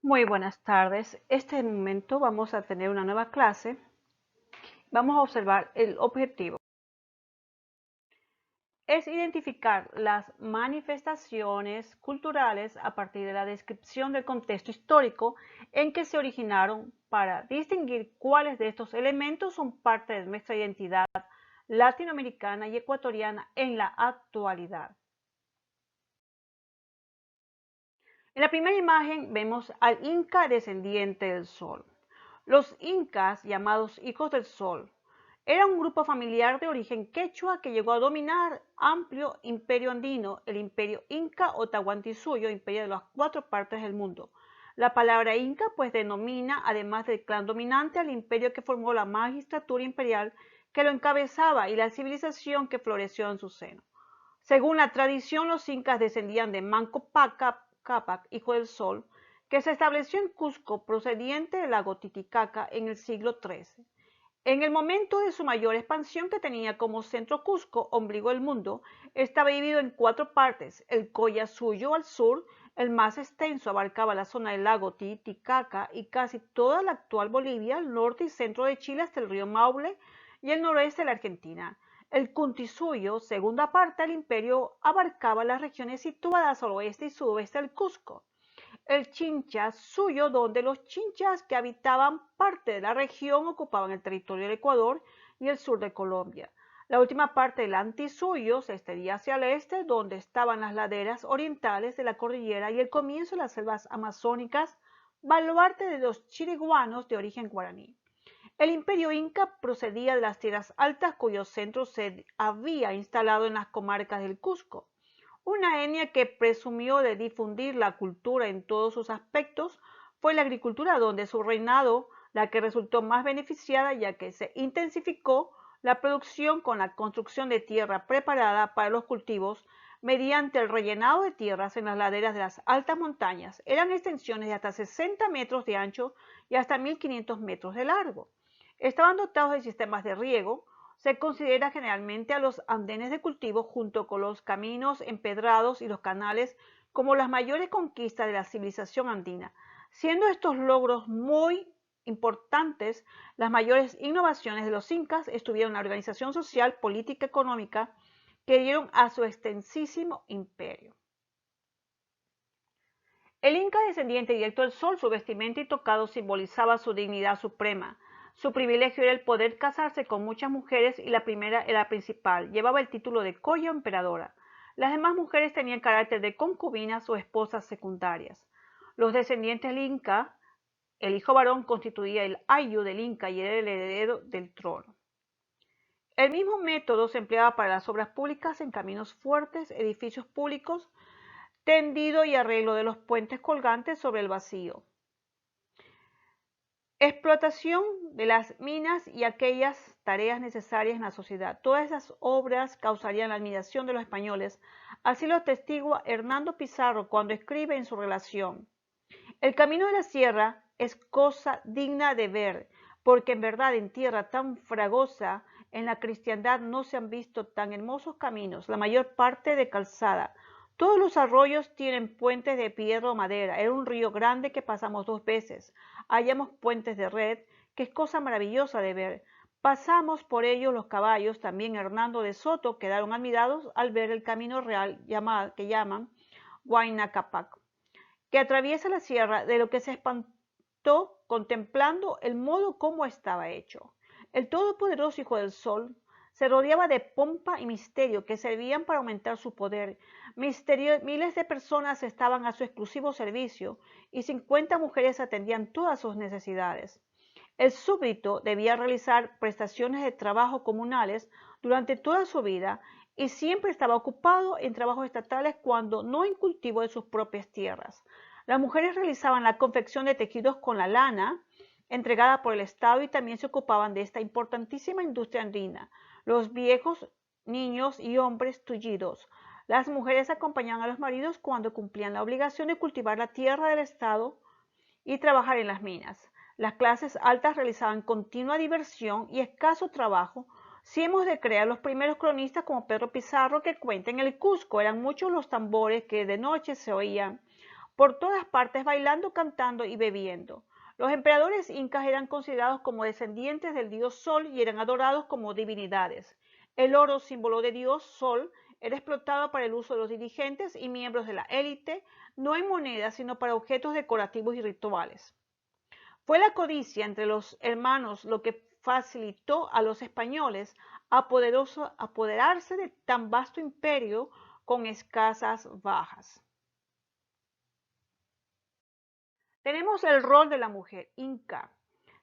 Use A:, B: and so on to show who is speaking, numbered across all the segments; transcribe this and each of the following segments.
A: Muy buenas tardes. Este momento vamos a tener una nueva clase. Vamos a observar el objetivo. Es identificar las manifestaciones culturales a partir de la descripción del contexto histórico en que se originaron para distinguir cuáles de estos elementos son parte de nuestra identidad latinoamericana y ecuatoriana en la actualidad. En la primera imagen vemos al Inca descendiente del Sol. Los incas, llamados hijos del Sol, eran un grupo familiar de origen quechua que llegó a dominar amplio imperio andino, el imperio Inca o Tahuantinsuyo, imperio de las cuatro partes del mundo. La palabra Inca pues denomina, además del clan dominante, al imperio que formó la magistratura imperial que lo encabezaba y la civilización que floreció en su seno. Según la tradición, los incas descendían de Manco Cápac, hijo del Sol, que se estableció en Cusco procediente del lago Titicaca en el siglo XIII. En el momento de su mayor expansión, que tenía como centro Cusco, ombligo del mundo, estaba dividido en cuatro partes. El Collasuyo al sur, el más extenso, abarcaba la zona del lago Titicaca y casi toda la actual Bolivia, el norte y centro de Chile hasta el río Maule y el noroeste de la Argentina. El Kuntisuyo, segunda parte del imperio, abarcaba las regiones situadas al oeste y sudoeste del Cusco. El Chincha suyo, donde los chinchas que habitaban parte de la región ocupaban el territorio del Ecuador y el sur de Colombia. La última parte del Antisuyo se extendía hacia el este, donde estaban las laderas orientales de la cordillera y el comienzo de las selvas amazónicas, baluarte de los chiriguanos de origen guaraní. El imperio inca procedía de las tierras altas cuyo centro se había instalado en las comarcas del Cusco. Una etnia que presumió de difundir la cultura en todos sus aspectos fue la agricultura, donde su reinado la que resultó más beneficiada, ya que se intensificó la producción con la construcción de tierra preparada para los cultivos mediante el rellenado de tierras en las laderas de las altas montañas. Eran extensiones de hasta 60 metros de ancho y hasta 1500 metros de largo. Estaban dotados de sistemas de riego. Se considera generalmente a los andenes de cultivo junto con los caminos empedrados y los canales como las mayores conquistas de la civilización andina, siendo estos logros muy importantes. Las mayores innovaciones de los incas estuvieron en la organización social, política, económica que dieron a su extensísimo imperio. El inca descendiente directo del sol, su vestimenta y tocado simbolizaba su dignidad suprema. Su privilegio era el poder casarse con muchas mujeres y la primera era la principal. Llevaba el título de Coya o emperadora. Las demás mujeres tenían carácter de concubinas o esposas secundarias. Los descendientes del inca, el hijo varón constituía el ayu del inca y era el heredero del trono. El mismo método se empleaba para las obras públicas en caminos fuertes, edificios públicos, tendido y arreglo de los puentes colgantes sobre el vacío. Explotación de las minas y aquellas tareas necesarias en la sociedad. Todas esas obras causarían la admiración de los españoles. Así lo atestigua Hernando Pizarro cuando escribe en su relación: el camino de la sierra es cosa digna de ver, porque en verdad en tierra tan fragosa en la cristiandad no se han visto tan hermosos caminos, la mayor parte de calzada. Todos los arroyos tienen puentes de piedra o madera. Era un río grande que pasamos dos veces. Hallamos puentes de red, que es cosa maravillosa de ver. Pasamos por ellos los caballos. También Hernando de Soto quedaron admirados al ver el camino real que llaman Huayna Cápac, que atraviesa la sierra, de lo que se espantó contemplando el modo como estaba hecho. El todopoderoso Hijo del Sol se rodeaba de pompa y misterio que servían para aumentar su poder. Miles de personas estaban a su exclusivo servicio y 50 mujeres atendían todas sus necesidades. El súbdito debía realizar prestaciones de trabajo comunales durante toda su vida y siempre estaba ocupado en trabajos estatales cuando no en cultivo de sus propias tierras. Las mujeres realizaban la confección de tejidos con la lana entregada por el Estado y también se ocupaban de esta importantísima industria andina. Los viejos, niños y hombres tullidos. Las mujeres acompañaban a los maridos cuando cumplían la obligación de cultivar la tierra del Estado y trabajar en las minas. Las clases altas realizaban continua diversión y escaso trabajo. Si hemos de creer los primeros cronistas como Pedro Pizarro, que cuenta en el Cusco eran muchos los tambores que de noche se oían por todas partes bailando, cantando y bebiendo. Los emperadores incas eran considerados como descendientes del dios Sol y eran adorados como divinidades. El oro, símbolo de dios Sol, era explotado para el uso de los dirigentes y miembros de la élite, no en monedas, sino para objetos decorativos y rituales. Fue la codicia entre los hermanos lo que facilitó a los españoles apoderarse de tan vasto imperio con escasas bajas. Tenemos el rol de la mujer inca.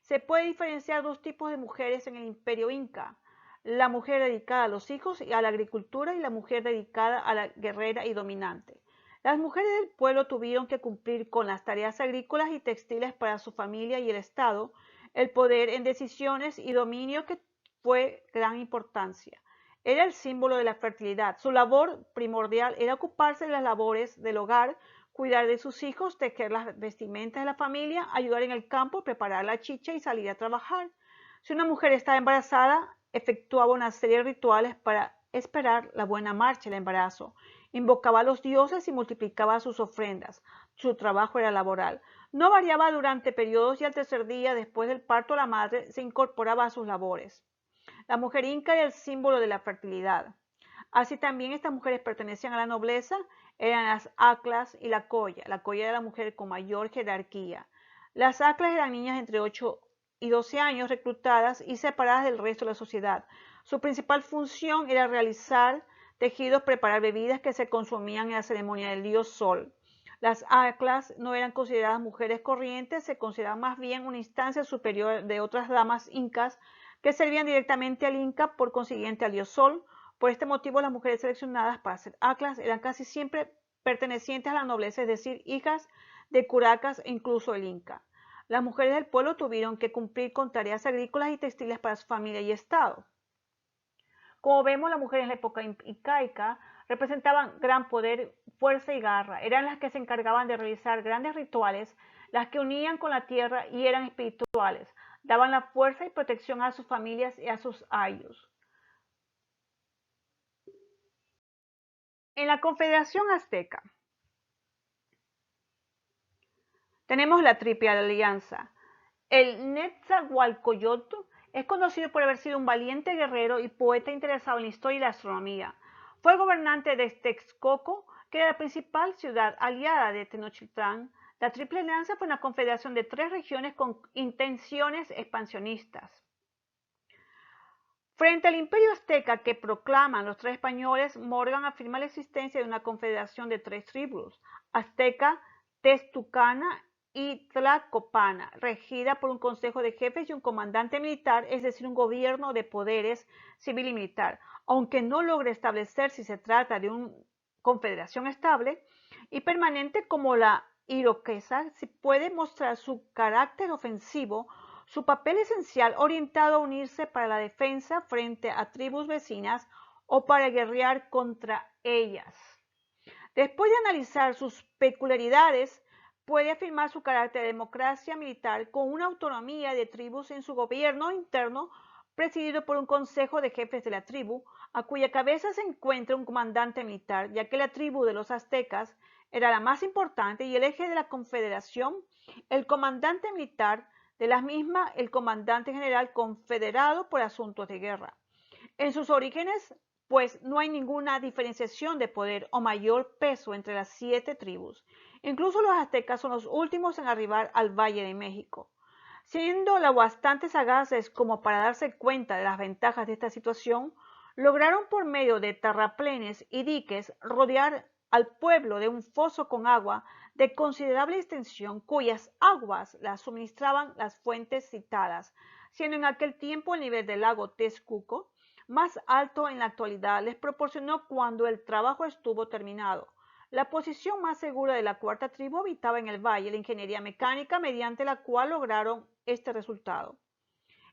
A: Se puede diferenciar dos tipos de mujeres en el imperio inca: la mujer dedicada a los hijos y a la agricultura y la mujer dedicada a la guerrera y dominante. Las mujeres del pueblo tuvieron que cumplir con las tareas agrícolas y textiles para su familia y el Estado, el poder en decisiones y dominio que fue gran importancia. Era el símbolo de la fertilidad. Su labor primordial era ocuparse de las labores del hogar, cuidar de sus hijos, tejer las vestimentas de la familia, ayudar en el campo, preparar la chicha y salir a trabajar. Si una mujer estaba embarazada, efectuaba una serie de rituales para esperar la buena marcha del embarazo. Invocaba a los dioses y multiplicaba sus ofrendas. Su trabajo era laboral. No variaba durante periodos y al tercer día después del parto la madre se incorporaba a sus labores. La mujer inca era el símbolo de la fertilidad. Así también estas mujeres pertenecían a la nobleza, eran las aclas y la colla. La colla era la mujer con mayor jerarquía. Las aclas eran niñas entre 8 y 12 años reclutadas y separadas del resto de la sociedad. Su principal función era realizar tejidos, preparar bebidas que se consumían en la ceremonia del dios Sol. Las aclas no eran consideradas mujeres corrientes, se consideraban más bien una instancia superior de otras damas incas que servían directamente al inca, por consiguiente al dios Sol. Por este motivo, las mujeres seleccionadas para ser aclas eran casi siempre pertenecientes a la nobleza, es decir, hijas de curacas e incluso el inca. Las mujeres del pueblo tuvieron que cumplir con tareas agrícolas y textiles para su familia y estado. Como vemos, las mujeres en la época incaica representaban gran poder, fuerza y garra. Eran las que se encargaban de realizar grandes rituales, las que unían con la tierra y eran espirituales. Daban la fuerza y protección a sus familias y a sus ayllus. En la Confederación Azteca tenemos la Triple Alianza. El Netzahualcoyotl es conocido por haber sido un valiente guerrero y poeta interesado en la historia y la astronomía. Fue gobernante de Texcoco, que era la principal ciudad aliada de Tenochtitlán. La Triple Alianza fue una confederación de 3 regiones con intenciones expansionistas. Frente al imperio azteca que proclaman los 3 españoles, Morgan afirma la existencia de una confederación de 3 tribus: azteca, testucana y tlacopana, regida por un consejo de jefes y un comandante militar, es decir, un gobierno de poderes civil y militar. Aunque no logra establecer si se trata de una confederación estable y permanente como la iroquesa, sí puede mostrar su carácter ofensivo, su papel esencial orientado a unirse para la defensa frente a tribus vecinas o para guerrear contra ellas. Después de analizar sus peculiaridades, puede afirmar su carácter de democracia militar con una autonomía de tribus en su gobierno interno, presidido por un consejo de jefes de la tribu, a cuya cabeza se encuentra un comandante militar, ya que la tribu de los aztecas era la más importante y el eje de la confederación. El comandante militar de la misma, el comandante general confederado por asuntos de guerra. En sus orígenes, pues, no hay ninguna diferenciación de poder o mayor peso entre las 7 tribus. Incluso los aztecas son los últimos en arribar al Valle de México. Siendo lo bastante sagaces como para darse cuenta de las ventajas de esta situación, lograron por medio de terraplenes y diques rodear al pueblo de un foso con agua de considerable extensión, cuyas aguas las suministraban las fuentes citadas, siendo en aquel tiempo el nivel del lago Texcoco más alto en la actualidad. Les proporcionó cuando el trabajo estuvo terminado. La posición más segura de la cuarta tribu habitaba en el valle, la ingeniería mecánica mediante la cual lograron este resultado.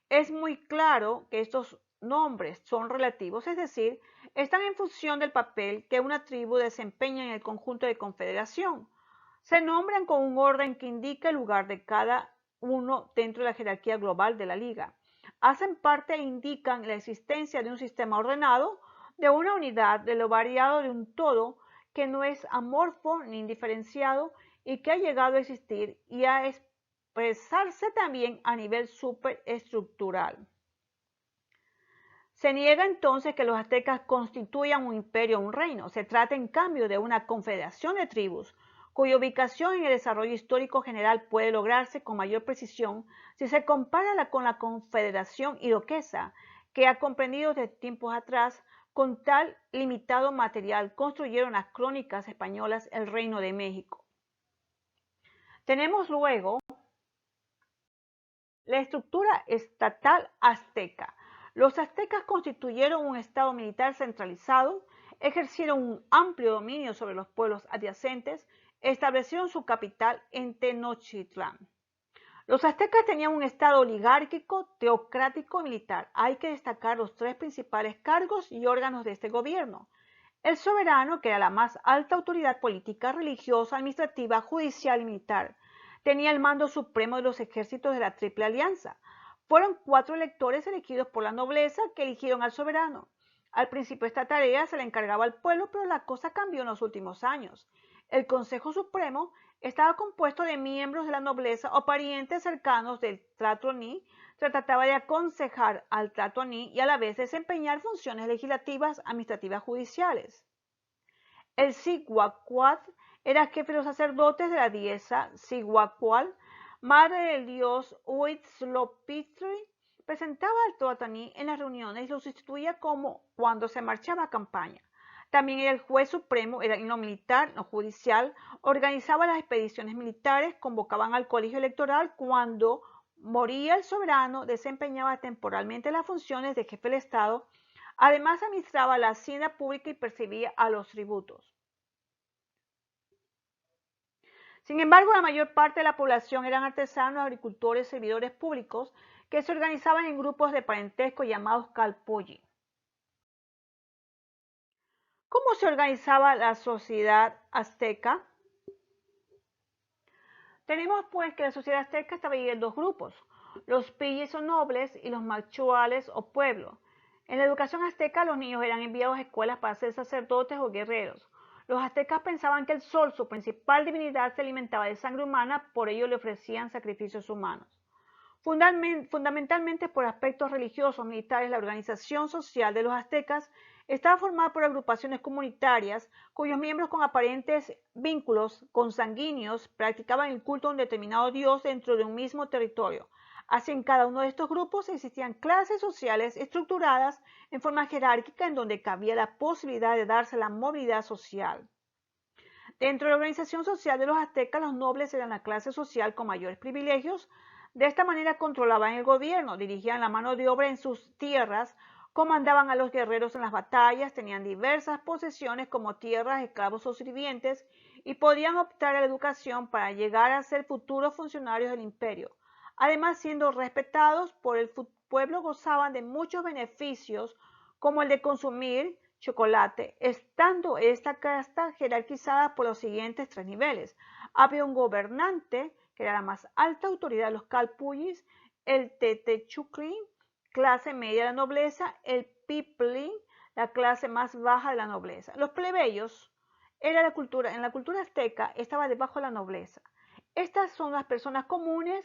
A: Es muy claro que estos nombres son relativos, es decir, están en función del papel que una tribu desempeña en el conjunto de confederación. Se nombran con un orden que indica el lugar de cada uno dentro de la jerarquía global de la liga. Hacen parte e indican la existencia de un sistema ordenado, de una unidad, de lo variado de un todo que no es amorfo ni indiferenciado y que ha llegado a existir y a expresarse también a nivel superestructural. Se niega entonces que los aztecas constituyan un imperio o un reino. Se trata en cambio de una confederación de tribus, cuya ubicación en el desarrollo histórico general puede lograrse con mayor precisión si se compara con la confederación iroquesa, que ha comprendido desde tiempos atrás, con tal limitado material, construyeron las crónicas españolas el Reino de México. Tenemos luego la estructura estatal azteca. Los aztecas constituyeron un estado militar centralizado, ejercieron un amplio dominio sobre los pueblos adyacentes, establecieron su capital en Tenochtitlán. Los aztecas tenían un estado oligárquico, teocrático y militar. Hay que destacar los tres principales cargos y órganos de este gobierno. El soberano, que era la más alta autoridad política, religiosa, administrativa, judicial y militar. Tenía el mando supremo de los ejércitos de la Triple Alianza. Fueron 4 electores elegidos por la nobleza que eligieron al soberano. Al principio esta tarea se le encargaba al pueblo, pero la cosa cambió en los últimos años. El Consejo Supremo estaba compuesto de miembros de la nobleza o parientes cercanos del Tlatoani. Se trataba de aconsejar al Tlatoani y a la vez desempeñar funciones legislativas, administrativas, judiciales. El Cihuacuatl era jefe de los sacerdotes de la diosa Cihuacual, madre del dios Huitzilopochtli. Presentaba al Tlatoani en las reuniones y lo sustituía como cuando se marchaba a campaña. También era el juez supremo, era en lo militar, no judicial, organizaba las expediciones militares, convocaban al colegio electoral. Cuando moría el soberano, desempeñaba temporalmente las funciones de jefe del Estado. Además, administraba la hacienda pública y percibía a los tributos. Sin embargo, la mayor parte de la población eran artesanos, agricultores, servidores públicos, que se organizaban en grupos de parentesco llamados calpulli. ¿Cómo se organizaba la sociedad azteca? Tenemos pues que la sociedad azteca estaba dividida en 2 grupos, los pilles o nobles y los machuales o pueblos. En la educación azteca los niños eran enviados a escuelas para ser sacerdotes o guerreros. Los aztecas pensaban que el sol, su principal divinidad, se alimentaba de sangre humana, por ello le ofrecían sacrificios humanos. Fundamentalmente por aspectos religiosos, militares, la organización social de los aztecas estaba formada por agrupaciones comunitarias cuyos miembros con aparentes vínculos consanguíneos practicaban el culto a un determinado dios dentro de un mismo territorio. Así, en cada uno de estos grupos existían clases sociales estructuradas en forma jerárquica en donde cabía la posibilidad de darse la movilidad social. Dentro de la organización social de los aztecas, los nobles eran la clase social con mayores privilegios. De esta manera controlaban el gobierno, dirigían la mano de obra en sus tierras, comandaban a los guerreros en las batallas, tenían diversas posesiones como tierras, esclavos o sirvientes y podían optar a la educación para llegar a ser futuros funcionarios del imperio. Además, siendo respetados por el pueblo, gozaban de muchos beneficios como el de consumir chocolate, estando esta casta jerarquizada por los siguientes 3 niveles. Había un gobernante, que era la más alta autoridad de los calpullis, el tetechuclin, clase media de la nobleza, el piplin, la clase más baja de la nobleza. Los plebeyos en la cultura azteca estaba debajo de la nobleza. Estas son las personas comunes.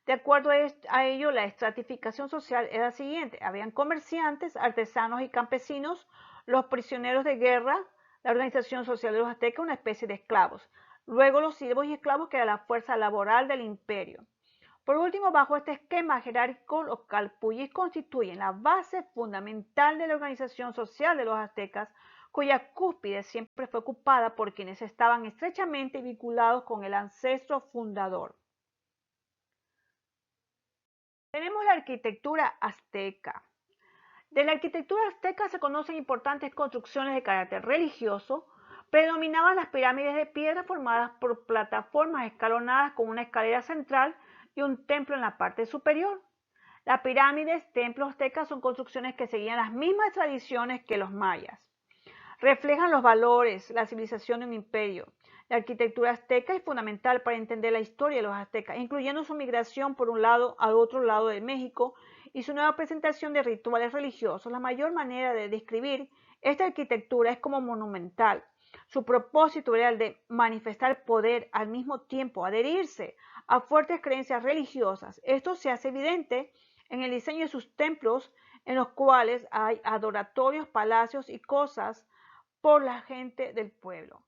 A: De acuerdo a ello, la estratificación social era la siguiente. Habían comerciantes, artesanos y campesinos, los prisioneros de guerra, la organización social de los aztecas, una especie de esclavos. Luego los siervos y esclavos, que era la fuerza laboral del imperio. Por último, bajo este esquema jerárquico, los calpullis constituyen la base fundamental de la organización social de los aztecas, cuya cúspide siempre fue ocupada por quienes estaban estrechamente vinculados con el ancestro fundador. Tenemos la arquitectura azteca. De la arquitectura azteca se conocen importantes construcciones de carácter religioso. Predominaban las pirámides de piedra formadas por plataformas escalonadas con una escalera central y un templo en la parte superior. Las pirámides, templos aztecas son construcciones que seguían las mismas tradiciones que los mayas. Reflejan los valores, la civilización de un imperio. La arquitectura azteca es fundamental para entender la historia de los aztecas, incluyendo su migración por un lado al otro lado de México y su nueva presentación de rituales religiosos. La mayor manera de describir esta arquitectura es como monumental. Su propósito era el de manifestar poder, al mismo tiempo adherirse a fuertes creencias religiosas. Esto se hace evidente en el diseño de sus templos, en los cuales hay adoratorios, palacios y cosas por la gente del pueblo.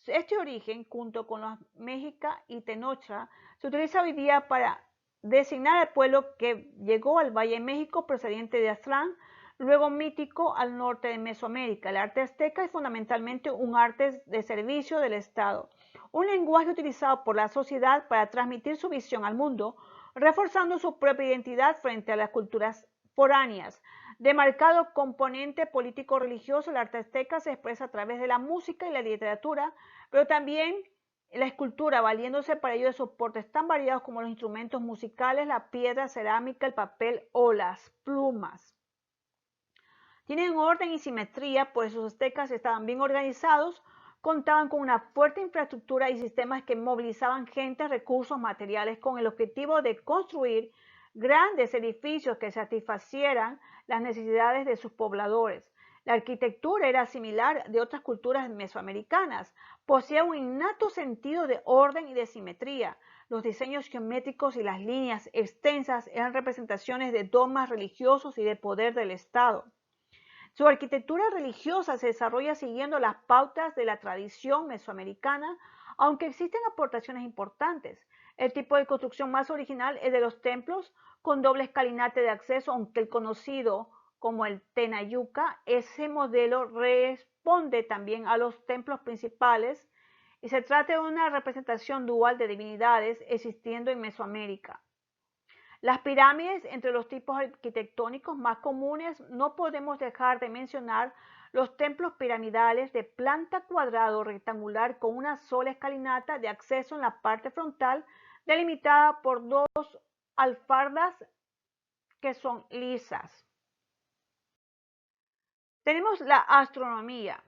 A: Este origen, junto con los Mexica y Tenochca, se utiliza hoy día para designar al pueblo que llegó al Valle de México procedente de Aztlán, luego mítico al norte de Mesoamérica. El arte azteca es fundamentalmente un arte de servicio del Estado, un lenguaje utilizado por la sociedad para transmitir su visión al mundo, reforzando su propia identidad frente a las culturas foráneas. De marcado componente político-religioso, el arte azteca se expresa a través de la música y la literatura, pero también la escultura, valiéndose para ello de soportes tan variados como los instrumentos musicales, la piedra, cerámica, el papel o las plumas. Tienen orden y simetría, pues los aztecas estaban bien organizados, contaban con una fuerte infraestructura y sistemas que movilizaban gente, recursos, materiales con el objetivo de construir grandes edificios que satisfacieran las necesidades de sus pobladores. La arquitectura era similar de otras culturas mesoamericanas, poseía un innato sentido de orden y de simetría. Los diseños geométricos y las líneas extensas eran representaciones de dogmas religiosos y de poder del Estado. Su arquitectura religiosa se desarrolla siguiendo las pautas de la tradición mesoamericana, aunque existen aportaciones importantes. El tipo de construcción más original es de los templos con doble escalinate de acceso, aunque el conocido como el Tenayuca, ese modelo responde también a los templos principales y se trata de una representación dual de divinidades existiendo en Mesoamérica. Las pirámides, entre los tipos arquitectónicos más comunes, no podemos dejar de mencionar los templos piramidales de planta cuadrada o rectangular con una sola escalinata de acceso en la parte frontal, delimitada por dos alfardas que son lisas. Tenemos la astronomía.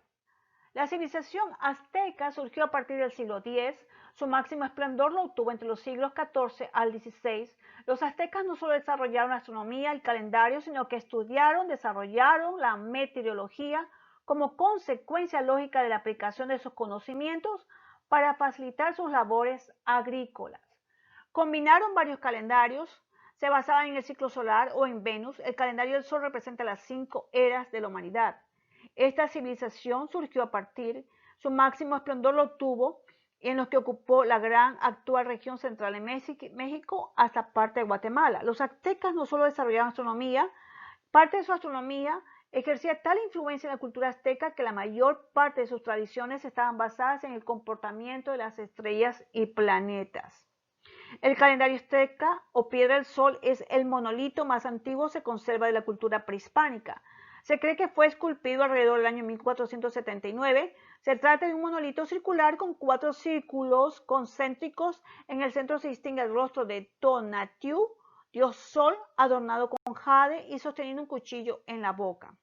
A: La civilización azteca surgió a partir del siglo X, su máximo esplendor lo obtuvo entre los siglos XIV al XVI. Los aztecas no solo desarrollaron la astronomía, el calendario, sino que estudiaron, desarrollaron la meteorología como consecuencia lógica de la aplicación de sus conocimientos para facilitar sus labores agrícolas. Combinaron varios calendarios, se basaban en el ciclo solar o en Venus. El calendario del Sol representa las 5 eras de la humanidad. Esta civilización surgió a partir, su máximo esplendor lo tuvo en los que ocupó la gran actual región central de México hasta parte de Guatemala. Los aztecas no solo desarrollaron astronomía, parte de su astronomía ejercía tal influencia en la cultura azteca que la mayor parte de sus tradiciones estaban basadas en el comportamiento de las estrellas y planetas. El calendario azteca o piedra del sol es el monolito más antiguo, se conserva de la cultura prehispánica. Se cree que fue esculpido alrededor del año 1479. Se trata de un monolito circular con 4 círculos concéntricos. En el centro se distingue el rostro de Tonatiuh, dios sol, adornado con jade y sosteniendo un cuchillo en la boca.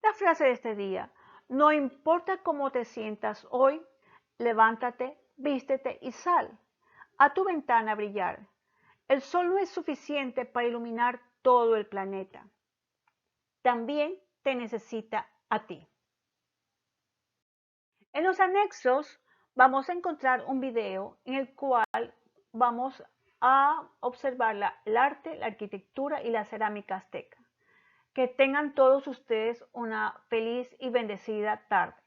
A: La frase de este día: no importa cómo te sientas hoy, levántate, vístete y sal a tu ventana a brillar. El sol no es suficiente para iluminar todo el planeta. También te necesita a ti. En los anexos vamos a encontrar un video en el cual vamos a observar el arte, la arquitectura y la cerámica azteca. Que tengan todos ustedes una feliz y bendecida tarde.